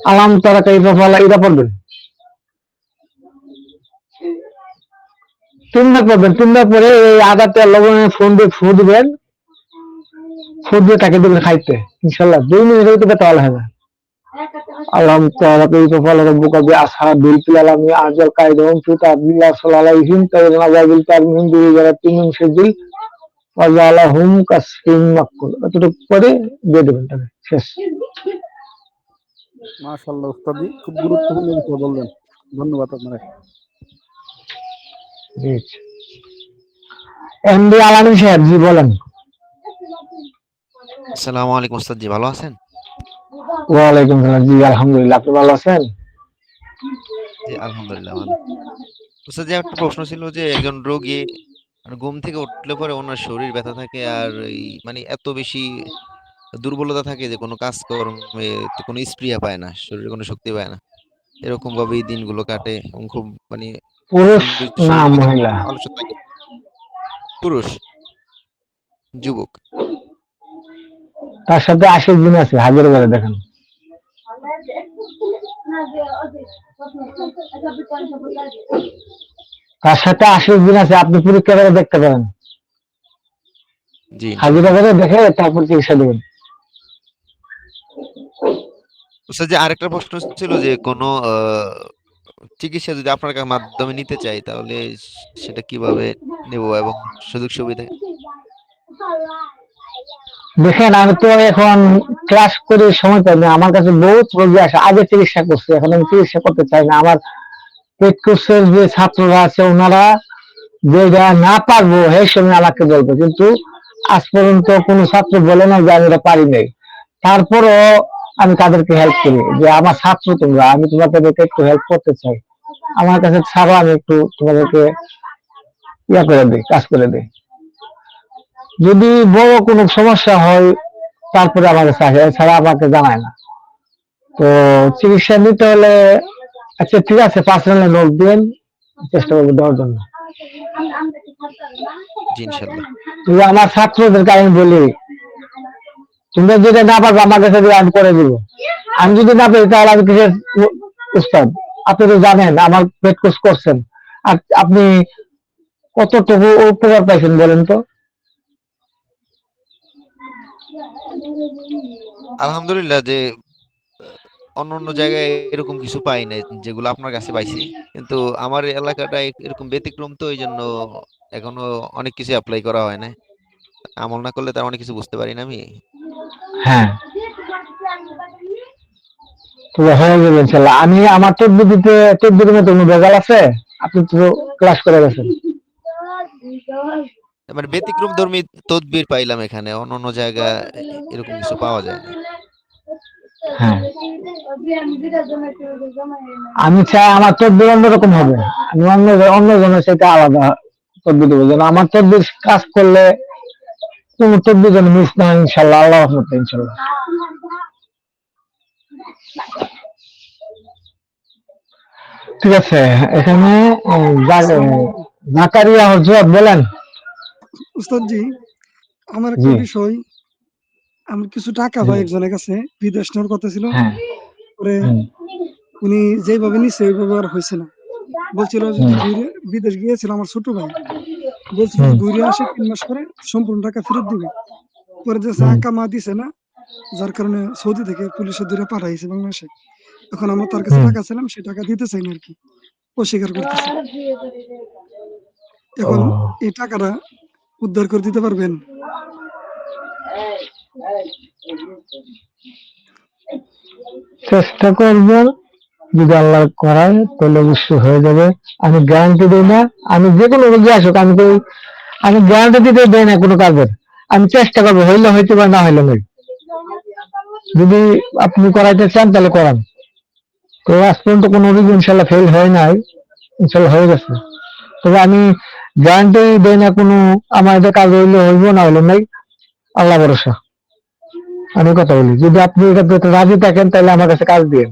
আলাম তারা কাইফা ফালা এটা পড়বেন, 3 বার পড়বেন। 3 বার পরে এই আদাটা লবণের ফু দিবেন, ফু দিয়ে তাকে দেবেন খাইতে। ইনশাল্লাহ 2 মিনিটের ভিতরে তাহলে হবে। আলাম তারা কাইফা ফালা রাব্বুকা বিআসহাবিল ফিল আলামি আজাল কাইদুম ফি তাবিল্লাহ সাল্লাল্লাহু আলাইহি তাআলা তারমিন বিজারাতিন মিন সিজিল ওয়া জালাহুম কাসফিন মাকুল। এতটুকু পরে দিয়ে দেবেন তাকে, শেষ। মাশাআল্লাহ উস্তাদি, খুব গুরুত্বপূর্ণ বিষয় বললেন, ধন্যবাদ আপনাকে। এমডি আলামিন সাহেব, জি বলেন। আসসালামু আলাইকুম ওস্তাদ জি, ভালো আছেন? ওয়ালাইকুম সালাম। জি আলহামদুলিল্লাহ, আপনি ভালো আছেন? জি আলহামদুলিল্লাহ ভালো। ওস্তাদ জি, একটা প্রশ্ন ছিল যে একজন রোগী মানে ঘুম থেকে উঠলে পরে ওনার শরীর ব্যথা থাকে আর এই মানে এত বেশি দুর্বলতা থাকে যে কোনো কাজকর্মে কোনো স্পৃহা পায় না, শরীরে কোনো শক্তি পায় না। এরকম ভাবেই দিনগুলো কাটে এবং খুব মানে পুরুষ না শরীরের মধ্যে মহিলা? অলসতা থাকে। পুরুষ, যুবক। তার সাথে 80 দিন আছে, হাজার করে দেখেন। তার সাথে 80 দিন আছে, আপনি পরীক্ষা করে দেখতে পারেন, জি হাজিরা ইনশাল্লাহ। করে দেখে তারপর চিকিৎসা দেবেন। ওস্তাদ জি, আরেকটা প্রশ্ন ছিল যে কোনো চিকিৎসা যদি আপনার মাধ্যমে নিতে চাই তাহলে সেটা কিভাবে নেব এবং সুযোগ সুবিধা? দেখেন, আমি তো এখন ক্লাস করে সময় পাই না, আমার কাছে বহুত রোগী আসে, আগে চিকিৎসা করছে, এখন আমি চিকিৎসা করতে চাই না। আমার পেট কোর্সের যে ছাত্ররা আছে, ওনারা যেটা না পারবো সেই সময় আমাকে বলবো, কিন্তু আজ পর্যন্ত কোনো ছাত্র বলে না যে আমি এটা পারি নাই। তারপরও আমি তাদেরকে হেল্প করি, যে আমার ছাত্র তোমরা, আমি তোমাদেরকে একটু হেল্প করতে চাই, আমার কাছে ছাড়ো, আমি একটু তোমাদেরকে করে দিই, কাজ করে দিই। যদি বড় কোনো সমস্যা হয় তারপরে আমার কাছে আসে, এছাড়া আমাকে জানায় না। তো চিকিৎসা নিতে হলে, আচ্ছা ঠিক আছে, পার্সোনালি নোট দিন, চেষ্টা করবো দেওয়ার জন্য। জি ইনশাল্লাহ। আমার ছাত্রদেরকে আমি বলি, তোমরা যেটা না পারবো আমার কাছে দিয়ে আমি করে দিব। আমি যদি না পারি তাহলে আমি কিসের উস্তাদ? আপনি তো জানেন আমার পেট কোর্স করছেন, আর আপনি কতটুকু উপকার পাইছেন বলেন তো? আলহামদুলিল্লাহ যে অন্য অন্য জায়গায় এরকম কিছু পাই নাই যেগুলো আপনার কাছে পাইছি, কিন্তু আমার এলাকাটা এরকম ব্যতিক্রম, তো এই জন্য এখনো অনেক কিছু অ্যাপ্লাই করা হয় না। আমল না করলে তার অনেক কিছু বুঝতে পারি না আমি। হ্যাঁ, তো হয়ে যাবে ইনশাল্লাহ। আমি আমার তদ্বিরের মতো কোনো ভেজাল আছে? আপনি তো ক্লাস করে গেছেন। মানে ব্যতিক্রম ধর্মী তদবির পাইলাম এখানে, অন্য অন্য জায়গা এরকম কিছু পাওয়া যায় না। হ্যাঁ, আমি চাই আমার তদবির অন্যরকম হবে। আমি অন্য জনের সেটা আলাদা তদবির দেবো, যেন আমার তদবির কাজ করলে কোন তদবির যেন মিস না হয়, ইনশাল্লাহ, আল্লাহ রহমতে, ইনশাল্লাহ। ঠিক আছে, এখানে জাকারিয়া হযরত বলেন। উস্তাদজি, আমার জি, একটা বিষয়, আমি কিছু টাকা জি, পাই একজনের কাছে, বিদেশ নেওয়ার কথা ছিল। হ্যাঁ, পরে হুম, উনি যেভাবে নিচ্ছে ওইভাবে আর হয়েছে না। বলছিল যদি হুম, ঘুরে, বিদেশ গিয়েছিল আমার ছোট ভাই, বলছিল হুম, যে ঘুরে আসে 3 মাস পরে সম্পূর্ণ টাকা ফেরত দিবে। পরে যে হুম, আকামা দিছে না, যার কারণে সৌদি থেকে পুলিশে ধরে পাঠাইছে বাংলাদেশে। এখন আমরা তার কাছে হুম। টাকা ছিলাম, সে টাকা দিতে চাই না আর কি, অস্বীকার করতেছে। ও, এখন এই টাকাটা উদ্ধার করে দিতে পারবেন? চেষ্টা করব, যদি আল্লাহ করায় তাহলে অবশ্যই হয়ে যাবে। আমি গ্যারান্টি দিই না, আমি যে কোনো রোগী আসুক, আমি গ্যারান্টি দিতে দেই না কোনো কাজের। আমি চেষ্টা করবো, হইলে হইতে পারে, না হইলে নেই। যদি আপনি করাইতে চান তাহলে করান। তো আজ পর্যন্ত কোনো রোগী ইনশাল্লাহ ফেল হয় নাই, ইনশাল্লাহ হয়ে গেছে। তবে আমি গ্যারান্টি দেই না কোনো, আমার এটা কাজ হইলে হইব, না হইলে নাই, আল্লাহ ভরসা। আমি কথা বলি, যদি আপনি এটা রাজি থাকেন তাহলে আমার কাছে কাজ দিয়ে।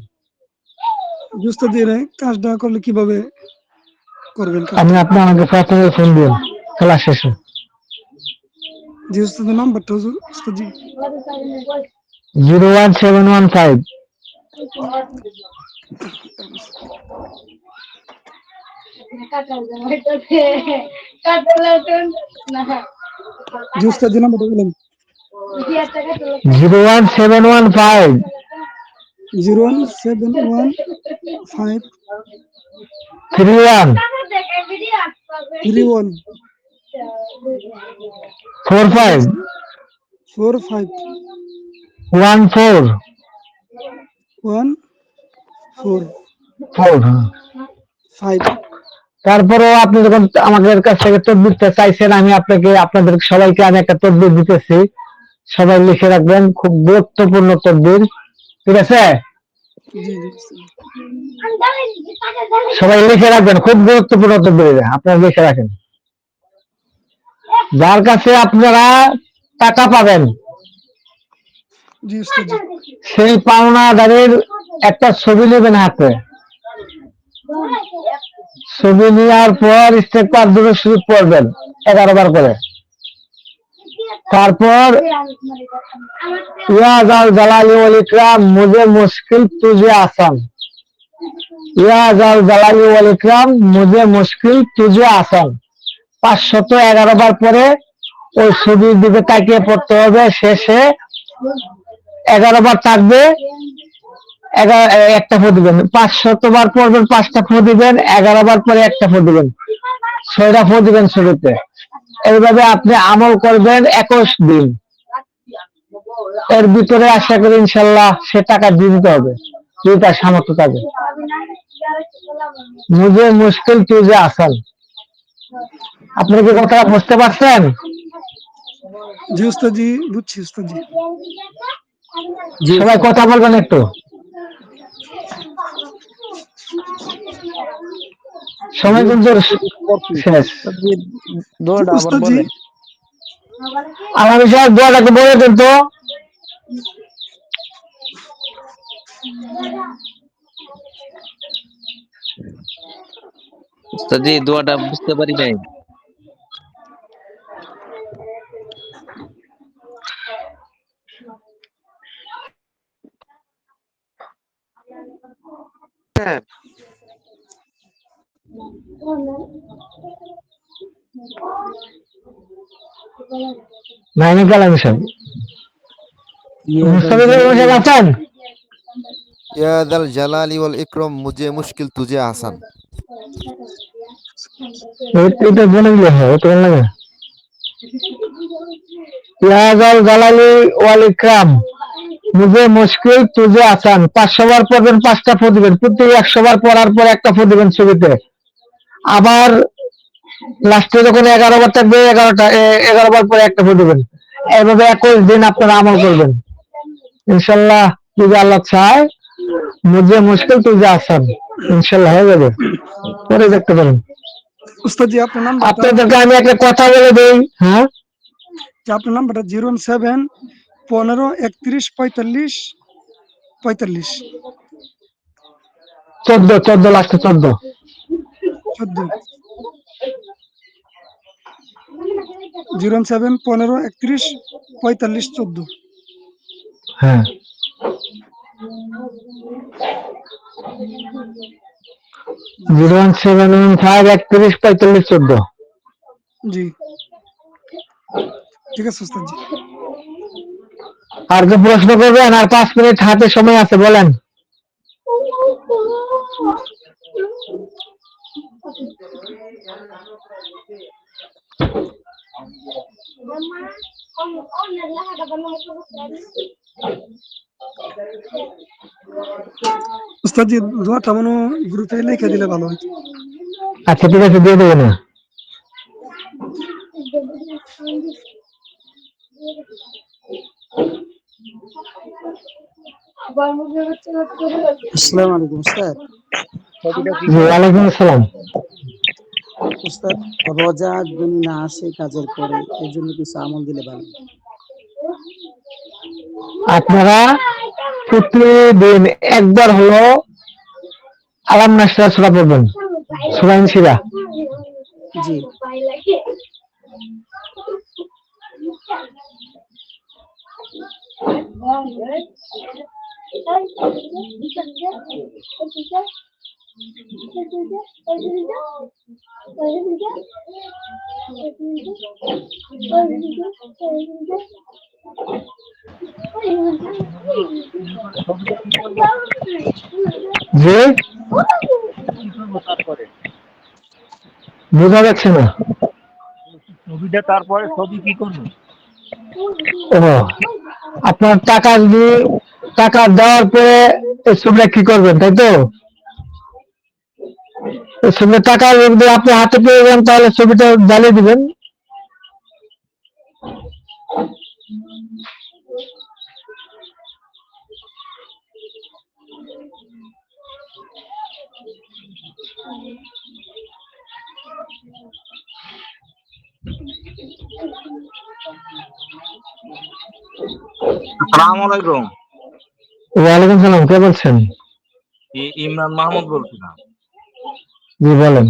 বুঝতে দিয়ে কাজটা করলে কিভাবে করবেন আমি কাজটা? আমাকে পার্সোনাল ফোন দিন ক্লাস শেষে। জি উস্তাদের নাম্বারটা উস্তাদজি। 01715। জি উস্তাদজি, নাম্বারটা বলেন। 01715 01715 31 31 45 45 14 14 4। ফাইভ। তারপরেও আপনি যখন আমাদের কাছ থেকে তদবির চাইছেন, আমি আপনাদের সবাইকে আমি একটা তদবির দিতেছি, সবাই লিখে রাখবেন, খুব গুরুত্বপূর্ণ তদবির। ঠিক আছে, জি জি উস্তাদ। সবাই লিখে রাখবেন, খুব গুরুত্বপূর্ণ তদবির, আপনারা লিখে রাখেন। যার কাছে আপনারা টাকা পাবেন, জি উস্তাদজি। সেই পাওনাদারের একটা ছবি নেবেন হাতে। ছবি নেওয়ার পর ইস্তেগফার দুরূদ শরীফ পড়বেন 11 বার করে। তারপর ইয়া জাল জালালি ওয়াল ইকরাম মুঝে মুশকিল তুঝে আসান, ইয়া জাল জালালি ওয়াল ইকরাম মুঝে মুশকিল তুঝে আসান 511 বার পরে ওই ছবির দিকে তাকিয়ে পড়তে হবে। শেষে 11 বার থাকবে, একটা ফু দিবেন। 500 বার পড়বেন, 5টা ফু দিবেন। 11 বার পরে একটা ফু দিবেন, 6টা ফু দিবেন ছবিতে। এইভাবে আপনি আমল করবেন 21 দিন। এর ভিতরে আশা করি ইনশাল্লাহ সে টাকা দিয়ে দিতে হবে, যদি তার সামর্থ্য থাকে। মুঝে মুশকিল তুঝে আসান। আপনি কি কথাটা বুঝতে পারছেন? জি উস্তাদজি, বুঝছি উস্তাদজি। জি সবাই উস্তাদ। কথা বলবেন একটু। সময় জি কিন্তু উস্তাদজি, বুঝতে পারছি। শেষ। উস্তাদজি, দোয়াটা আবার উস্তাদজি, বলেন। আমার বিষয়ে দোয়াটাকে বলে দেন তো। উস্তাদ জি, দোয়াটা বুঝতে পারি নাই। নাইনি কালাম সাহেব, মুস্তাফিজুর রহমান সাহেব আছেন? ইয়া দাল জালালি ওয়াল ইকরাম মুঝে মুশকিল তুঝে আসান। এটা বলে দিলে হয়, এটা বলে লাগে। ইয়া জাল জালালি ওয়াল ইকরাম মুঝে মুশকিল তুঝে আসান 500 বার পড়বেন, 5টা ফু দিবেন। প্রতি 100 বার পড়ার পর একটা ফু দিবেন ছবিতে। আবার লাস্টে যখন 11 বার থাকবে, 11 বার পরে একটা ফু দিবেন। এইভাবে 21 দিন আপনারা আমল করবেন, ইনশাল্লাহ যদি আল্লাহ চায় মুঝে মুশকিল তুঝে আসান, ইনশাল্লাহ হয়ে যাবে। পরে দেখতে পারেন। উস্তাদজি আপনার নাম্বারটা, আপনাদেরকে আমি একটা কথা বলে দেই। হ্যাঁ, আপনার নাম্বারটা 07 15 31 45 45 14 লাস্টে 14। 14 07 15 31 45 14। হ্যাঁ, 01715 31 45 14। জি, ঠিক আছে উস্তাদজি। আর কি প্রশ্ন করবেন? আর 5 মিনিট হাতে সময় আছে, বলেন। উস্তাদজি দোয়াটা মনে হয় গ্রুপে লিখে দিলে ভালো হতো। আচ্ছা ঠিক আছে, দিয়ে দেবো না। আসসালামু আলাইকুম উস্তাদ। জি, ওয়ালাইকুম আসসালাম। উস্তাদ, রোজা যদি না আসে কাজের পরে এর জন্য কিছু আমল দিলে ভালো। আপনারা প্রতিদিন একবার হলো আলাম নাসরা সূরা পড়বেন, সূরা ইনশিরা। জি, যে কি করবো তারপরে? বোঝা যাচ্ছে না। ছবিটা তারপরে ছবি কি করবো? ও, আপনার টাকা যদি টাকা দেওয়ার পরে এই ছবিটা কি করবেন, তাই তো? এই ছবিটা টাকা যদি আপনি হাতে পেয়ে যান তাহলে ছবিটা জ্বালিয়ে দিবেন। আসসালামু আলাইকুম। ওয়ালাইকুম সালাম, কে বলছেন? ইমরান মাহমুদ বলছিলাম। জি বলেন।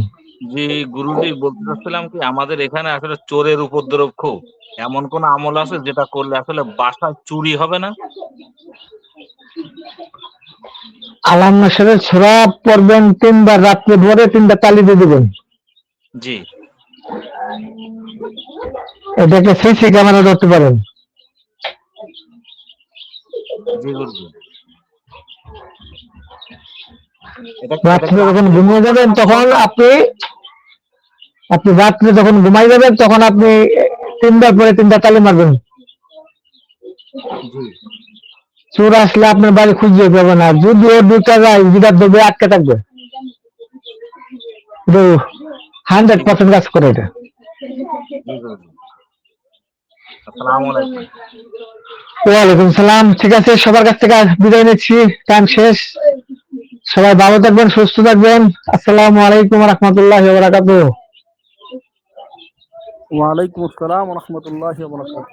জি গুরুজি, বলতে চাচ্ছিলাম কি, আমাদের এখানে আসলে চোরের উপদ্রব খুব। এমন কোন আমল আছে যেটা করলে আসলে বাসায় চুরি হবে না? আলাম নাসরের সূরা পড়বেন 3বার, রাত্রে ভোরে 3টা তালি দিয়ে দিবেন। জি এটাকে সিসি ক্যামেরা ধরতে পারেন। জি গুরুজি। এটা কি রাত্রে যখন ঘুমিয়ে যাবেন তখন আপনি রাত্রে যখন ঘুমাই যাবেন তখন আপনি 3বার পরে 3টা তালি মারবেন। জি চোর আসলে আপনার বাড়ি খুঁজে পাবে না, যদি ও ঢুকে যায় যেটা দেবে আটকে থাকবে। 100% কাজ করে এটা। জি গুরুজি। আসসালামু আলাইকুম। ওয়ালাইকুম সালাম। ঠিক আছে, সবার কাছ থেকে বিদায় নিচ্ছি, টাইম শেষ। সবাই ভালো থাকবেন, সুস্থ থাকবেন। আসসালামু আলাইকুম ওয়া রাহমাতুল্লাহি ওয়া বারাকাতুহু। ওয়ালাইকুম আসসালাম ওয়া রাহমাতুল্লাহি ওয়া বারাকাতুহু।